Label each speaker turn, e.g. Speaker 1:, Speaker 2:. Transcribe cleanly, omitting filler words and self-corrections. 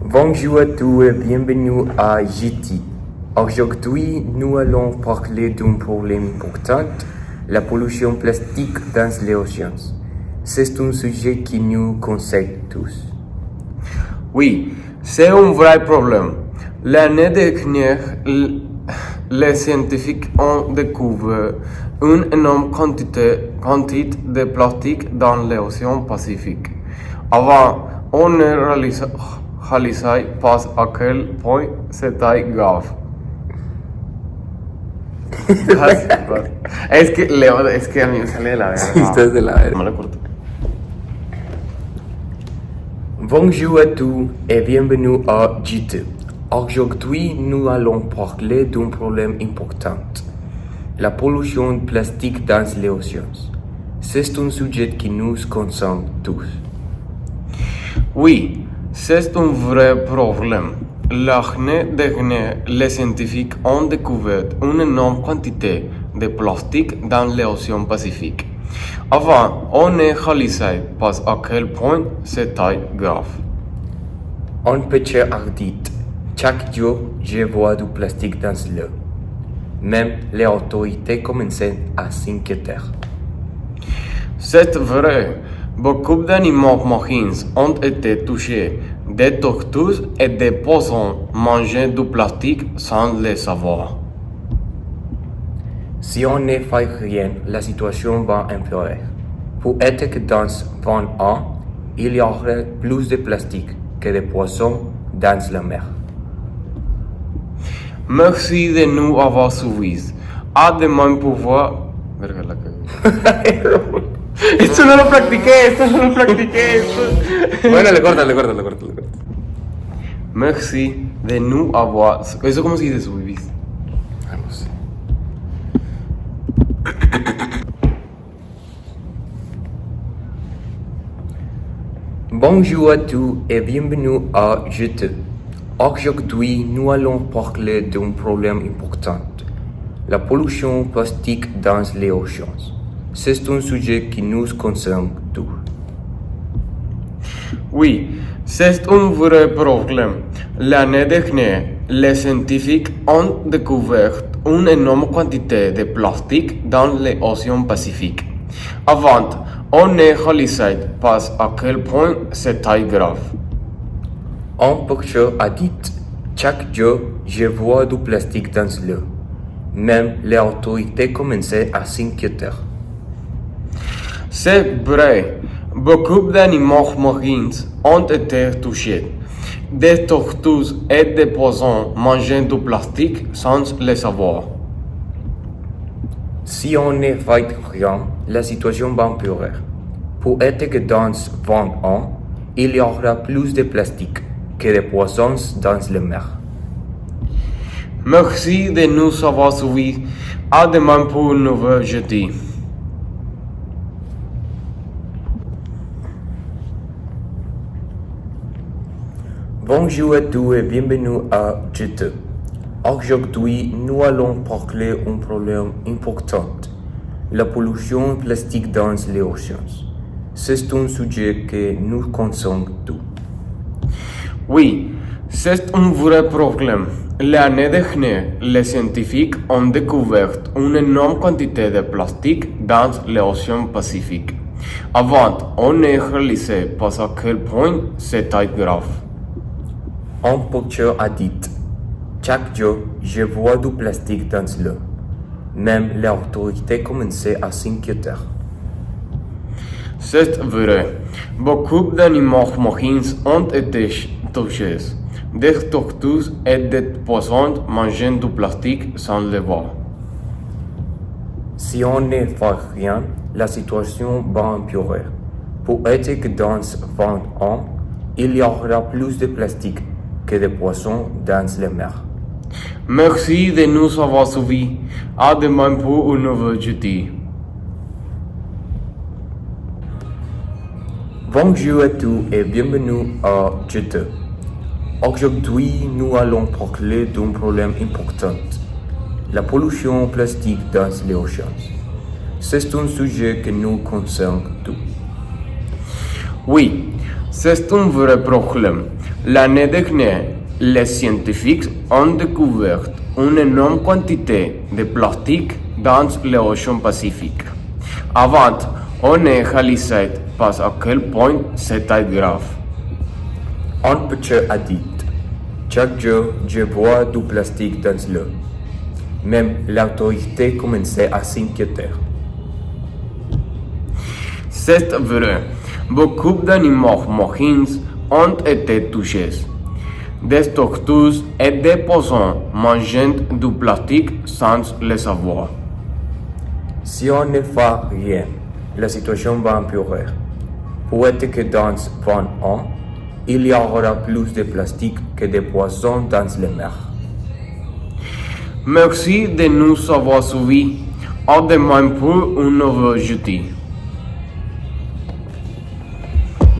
Speaker 1: Bonjour à tous et bienvenue à JT. Aujourd'hui, nous allons parler d'un problème important, la pollution plastique dans les océans. C'est un sujet qui nous concerne tous.
Speaker 2: Oui, c'est un vrai problème. L'année dernière, les scientifiques ont découvert une énorme quantité de plastique dans l'océan Pacifique. Avant, on ne réalisait pas à quel point c'était grave. Es que, Leo, es que a mí me sale de la verga.
Speaker 1: Sí, estás de la verga.
Speaker 2: Me lo corto.
Speaker 1: Bonjour à tous et bienvenue à JT. Aujourd'hui, nous allons parler d'un problème important, la pollution plastique dans les océans. C'est un sujet qui nous concerne tous.
Speaker 2: Oui, c'est un vrai problème. L'année dernière, les scientifiques ont découvert une énorme quantité de plastique dans l'océan Pacifique. Avant, on ne réalisait pas à quel point c'était grave.
Speaker 1: Un pêcheur a dit, chaque jour, je vois du plastique dans l'eau. Même les autorités commençaient à s'inquiéter.
Speaker 2: C'est vrai, beaucoup d'animaux marins ont été touchés. Des tortues et des poissons mangeaient du plastique sans le savoir.
Speaker 1: Si on ne fait rien, la situation va empirer. Peut-être que dans 20 ans, il y aura plus de plastique que de poissons dans la mer.
Speaker 2: Merci de nous avoir suivis. A demain pour voir. Verga, la cagué. Esto no lo practiqué.
Speaker 1: Bueno, le corta.
Speaker 2: Merci de nous avoir. ¿Eso cómo se dice suivis?
Speaker 1: No sé. Bonjour à tous et bienvenue à JT. Aujourd'hui, nous allons parler d'un problème important, la pollution plastique dans les océans. C'est un sujet qui nous concerne tous.
Speaker 2: Oui, c'est un vrai problème. L'année dernière, les scientifiques ont découvert une énorme quantité de plastique dans l'océan Pacifique. Avant, on ne réalisait pas à quel point c'était grave.
Speaker 1: Un pêcheur a dit, chaque jour, je vois du plastique dans l'eau. Même les autorités commençaient à s'inquiéter.
Speaker 2: C'est vrai, beaucoup d'animaux marins ont été touchés. Des tortues et des poissons mangeaient du plastique sans le savoir.
Speaker 1: Si on ne fait rien, la situation va empirer. Peut-être que dans 20 ans, il y aura plus de plastique que de poissons dans la mer.
Speaker 2: Merci de nous avoir suivis. À demain pour un nouveau jeudi.
Speaker 1: Bonjour à tous et bienvenue à JT. Aujourd'hui, nous allons parler d'un problème important, la pollution plastique dans les océans. C'est un sujet qui nous concerne tous.
Speaker 2: Oui, c'est un vrai problème. L'année dernière, les scientifiques ont découvert une énorme quantité de plastique dans l'océan Pacifique. Avant, on ne réalisait pas à quel point c'était grave.
Speaker 1: Un pêcheur a dit, chaque jour, je vois du plastique dans l'eau. Même les autorités commençaient à s'inquiéter.
Speaker 2: C'est vrai, beaucoup d'animaux marins ont été touchés. Des tortues et des poissons mangeaient du plastique sans le voir.
Speaker 1: Si on ne fait rien, la situation va empirer. Peut-être que dans 20 ans, il y aura plus de plastique que de poissons dans la mer.
Speaker 2: Merci de nous avoir suivis. À demain pour un nouveau jeudi.
Speaker 1: Bonjour à tous et bienvenue à JT. Aujourd'hui, nous allons parler d'un problème important, la pollution plastique dans les océans. C'est un sujet qui nous concerne tous.
Speaker 2: Oui, c'est un vrai problème. L'année dernière, les scientifiques ont découvert une énorme quantité de plastique dans l'océan Pacifique. Avant, on ne réalisait pas à quel point c'était grave.
Speaker 1: Un pêcheur a dit, chaque jour, je vois du plastique dans l'eau. Même l'autorité commençait à s'inquiéter.
Speaker 2: C'est vrai, beaucoup d'animaux marins ont été touchés. Des tortues et des poissons mangeant du plastique sans le savoir.
Speaker 1: Si on ne fait rien, la situation va empirer. Peut-être que dans 20 ans, il y aura plus de plastique que de poissons dans les mers.
Speaker 2: Merci de nous avoir suivis. À demain pour un nouveau jeudi.